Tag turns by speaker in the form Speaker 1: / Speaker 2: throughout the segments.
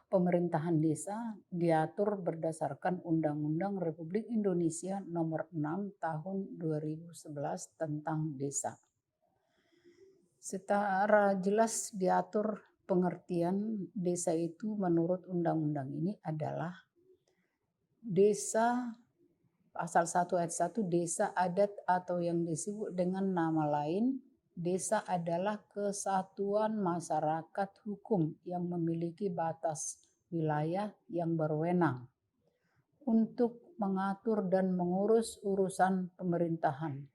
Speaker 1: pemerintahan desa diatur berdasarkan Undang-Undang Republik Indonesia Nomor 6 Tahun 2011 tentang desa. Secara jelas diatur pengertian desa itu menurut undang-undang ini adalah desa, pasal 1 ayat 1, desa adat atau yang disebut dengan nama lain, desa adalah kesatuan masyarakat hukum yang memiliki batas wilayah yang berwenang untuk mengatur dan mengurus urusan pemerintahan,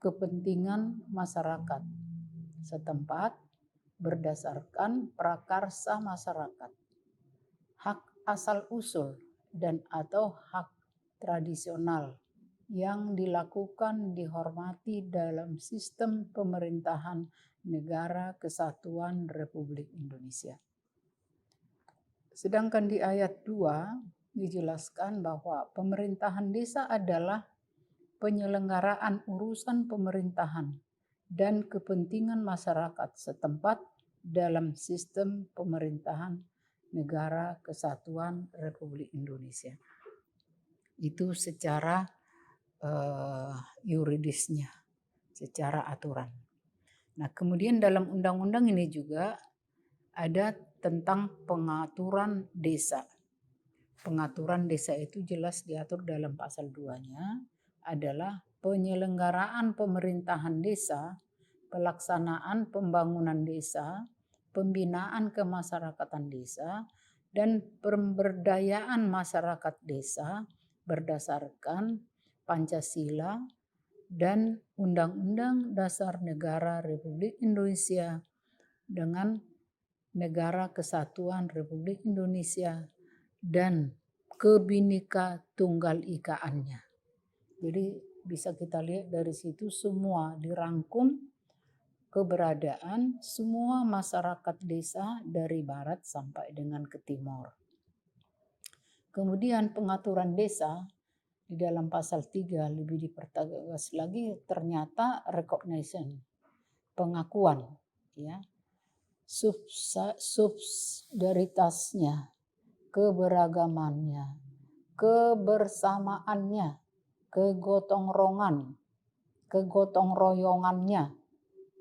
Speaker 1: kepentingan masyarakat setempat berdasarkan prakarsa masyarakat, hak asal-usul dan atau hak tradisional yang dilakukan dihormati dalam sistem pemerintahan Negara Kesatuan Republik Indonesia. Sedangkan di ayat 2 dijelaskan bahwa pemerintahan desa adalah penyelenggaraan urusan pemerintahan dan kepentingan masyarakat setempat dalam sistem pemerintahan Negara Kesatuan Republik Indonesia. Itu secara yuridisnya, secara aturan. Nah, kemudian dalam undang-undang ini juga ada tentang pengaturan desa. Pengaturan desa itu jelas diatur dalam pasal 2-nya adalah penyelenggaraan pemerintahan desa, pelaksanaan pembangunan desa, pembinaan kemasyarakatan desa, dan pemberdayaan masyarakat desa berdasarkan Pancasila dan Undang-Undang Dasar Negara Republik Indonesia dengan Negara Kesatuan Republik Indonesia dan Kebhinneka Tunggal Ikaannya. Jadi bisa kita lihat dari situ semua dirangkum keberadaan semua masyarakat desa dari barat sampai dengan ke timur. Kemudian pengaturan desa di dalam pasal 3 lebih dipertegas lagi, ternyata recognition, pengakuan, ya, subsidiaritasnya, keberagamannya, kebersamaannya, kegotong royongannya,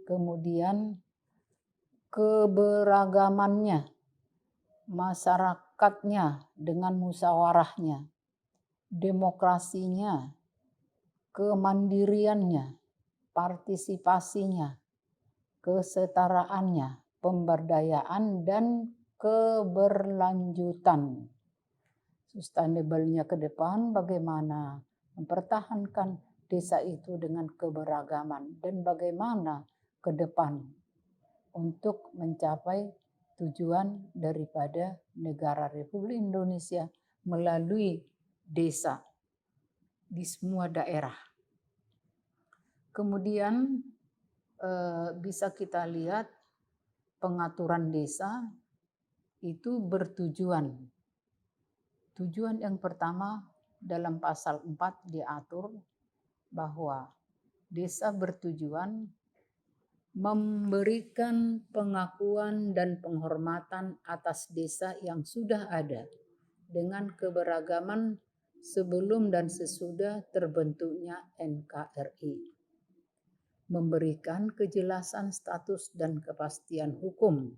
Speaker 1: kemudian keberagamannya, masyarakatnya dengan musyawarahnya, demokrasinya, kemandiriannya, partisipasinya, kesetaraannya, pemberdayaan dan keberlanjutan. Sustainable-nya ke depan, bagaimana mempertahankan desa itu dengan keberagaman dan bagaimana ke depan untuk mencapai tujuan daripada negara Republik Indonesia melalui desa di semua daerah. Kemudian bisa kita lihat pengaturan desa itu bertujuan. Tujuan yang pertama dalam pasal 4 diatur bahwa desa bertujuan memberikan pengakuan dan penghormatan atas desa yang sudah ada dengan keberagaman sebelum dan sesudah terbentuknya NKRI. Memberikan kejelasan status dan kepastian hukum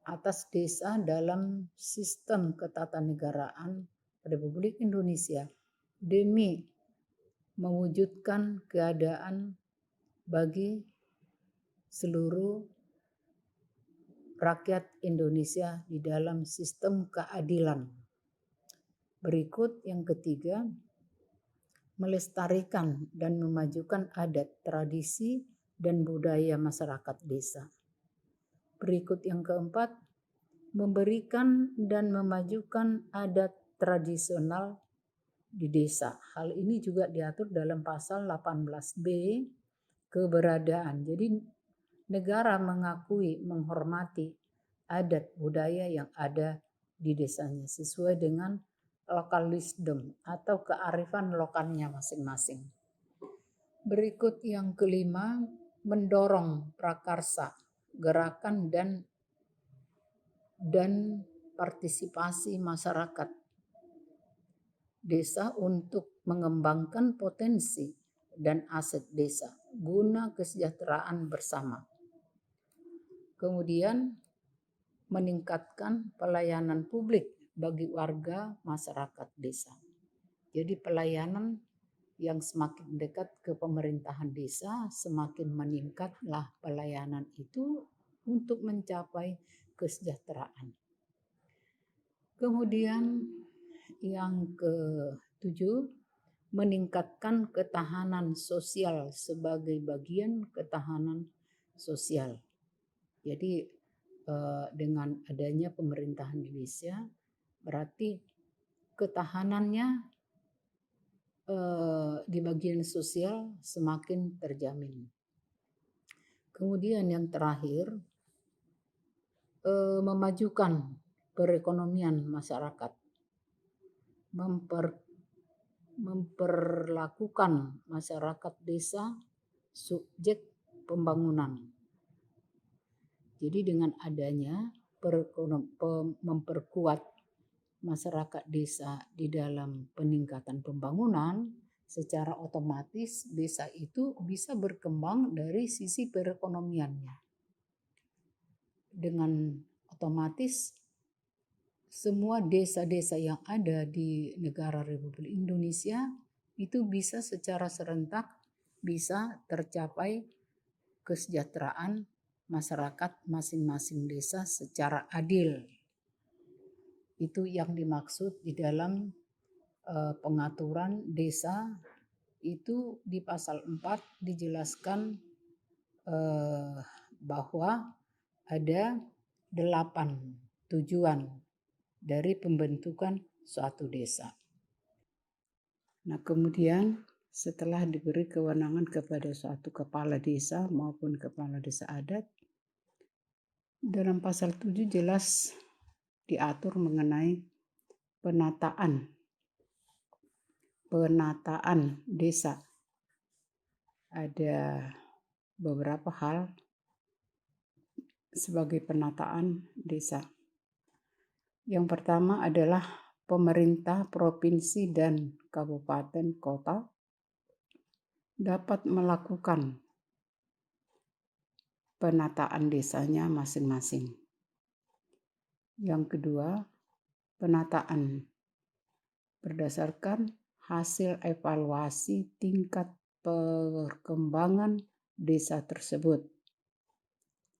Speaker 1: atas desa dalam sistem ketatanegaraan Republik Indonesia demi mewujudkan keadaan bagi seluruh rakyat Indonesia di dalam sistem keadilan. Berikut yang ketiga, melestarikan dan memajukan adat, tradisi, dan budaya masyarakat desa. Berikut yang keempat, memberikan dan memajukan adat tradisional di desa. Hal ini juga diatur dalam pasal 18B, keberadaan. Jadi negara mengakui, menghormati adat budaya yang ada di desanya sesuai dengan local wisdom atau kearifan lokalnya masing-masing. Berikut yang kelima, mendorong prakarsa, gerakan dan dan partisipasi masyarakat desa untuk mengembangkan potensi dan aset desa guna kesejahteraan bersama. Kemudian meningkatkan pelayanan publik bagi warga masyarakat desa. Jadi pelayanan yang semakin dekat ke pemerintahan desa, semakin meningkatlah pelayanan itu untuk mencapai kesejahteraan. Kemudian yang ke-7, meningkatkan ketahanan sosial sebagai bagian ketahanan sosial. Jadi dengan adanya pemerintahan Indonesia, berarti ketahanannya di bagian sosial semakin terjamin. Kemudian yang terakhir, memajukan perekonomian masyarakat, memperlakukan masyarakat desa subjek pembangunan. Jadi dengan adanya memperkuat masyarakat desa di dalam peningkatan pembangunan, secara otomatis desa itu bisa berkembang dari sisi perekonomiannya. Dengan otomatis semua desa-desa yang ada di negara Republik Indonesia itu bisa secara serentak bisa tercapai kesejahteraan masyarakat masing-masing desa secara adil. Itu yang dimaksud di dalam pengaturan desa itu di pasal 4 dijelaskan bahwa ada 8 tujuan dari pembentukan suatu desa. Nah, kemudian setelah diberi kewenangan kepada suatu kepala desa maupun kepala desa adat, dalam pasal 7 jelas diatur mengenai penataan desa. Ada beberapa hal sebagai penataan desa. Yang pertama adalah pemerintah provinsi dan kabupaten kota dapat melakukan penataan desanya masing-masing. Yang kedua, penataan berdasarkan hasil evaluasi tingkat perkembangan desa tersebut.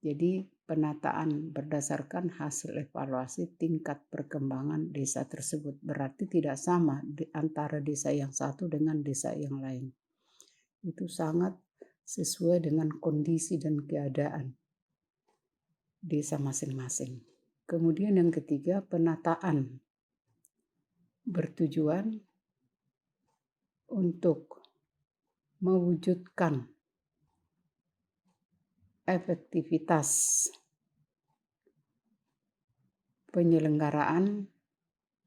Speaker 1: Jadi penataan berdasarkan hasil evaluasi tingkat perkembangan desa tersebut berarti tidak sama antara desa yang satu dengan desa yang lain. Itu sangat sesuai dengan kondisi dan keadaan desa masing-masing. Kemudian yang ketiga, penataan bertujuan untuk mewujudkan efektivitas penyelenggaraan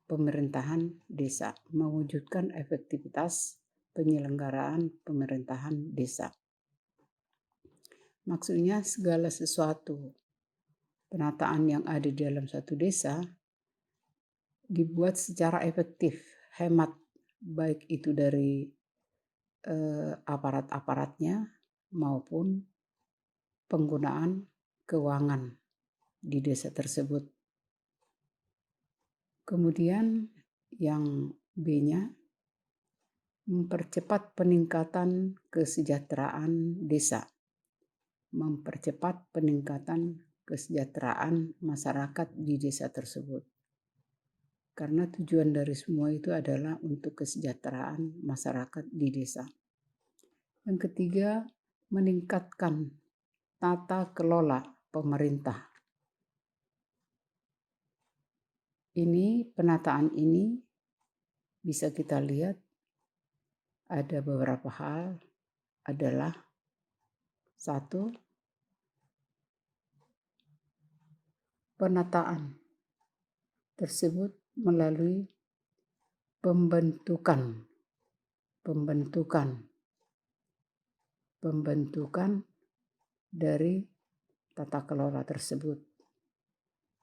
Speaker 1: pemerintahan desa, mewujudkan efektivitas penyelenggaraan pemerintahan desa. Maksudnya segala sesuatu penataan yang ada di dalam satu desa dibuat secara efektif, hemat, baik itu dari aparat-aparatnya maupun penggunaan keuangan di desa tersebut. Kemudian yang B-nya, mempercepat peningkatan kesejahteraan desa. Mempercepat peningkatan kesejahteraan masyarakat di desa tersebut. Karena tujuan dari semua itu adalah untuk kesejahteraan masyarakat di desa. Yang ketiga, meningkatkan tata kelola pemerintah. Penataan ini bisa kita lihat ada beberapa hal, adalah 1, penataan tersebut melalui pembentukan dari tata kelola tersebut.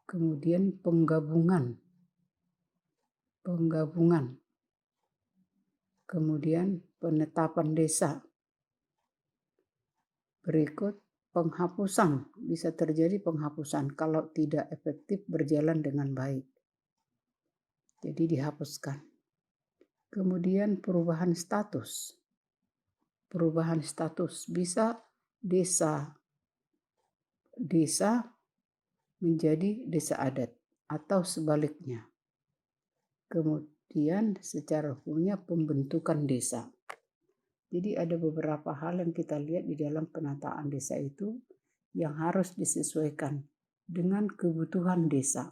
Speaker 1: kemudian penggabungan, kemudian penetapan desa. Berikut penghapusan, bisa terjadi penghapusan kalau tidak efektif berjalan dengan baik. Jadi dihapuskan. Kemudian perubahan status. Perubahan status bisa desa menjadi desa adat atau sebaliknya. Kemudian secara hukumnya pembentukan desa. Jadi ada beberapa hal yang kita lihat di dalam penataan desa itu yang harus disesuaikan dengan kebutuhan desa.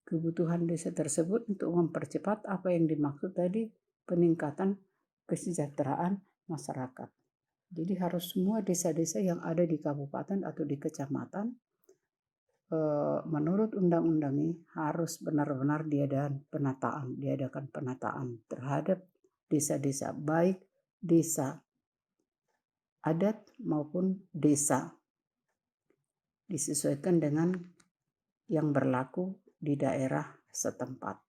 Speaker 1: Kebutuhan desa tersebut untuk mempercepat apa yang dimaksud tadi, peningkatan kesejahteraan masyarakat. Jadi harus semua desa-desa yang ada di kabupaten atau di kecamatan menurut undang-undang ini harus benar-benar diadakan penataan terhadap desa-desa, baik desa adat maupun desa, disesuaikan dengan yang berlaku di daerah setempat.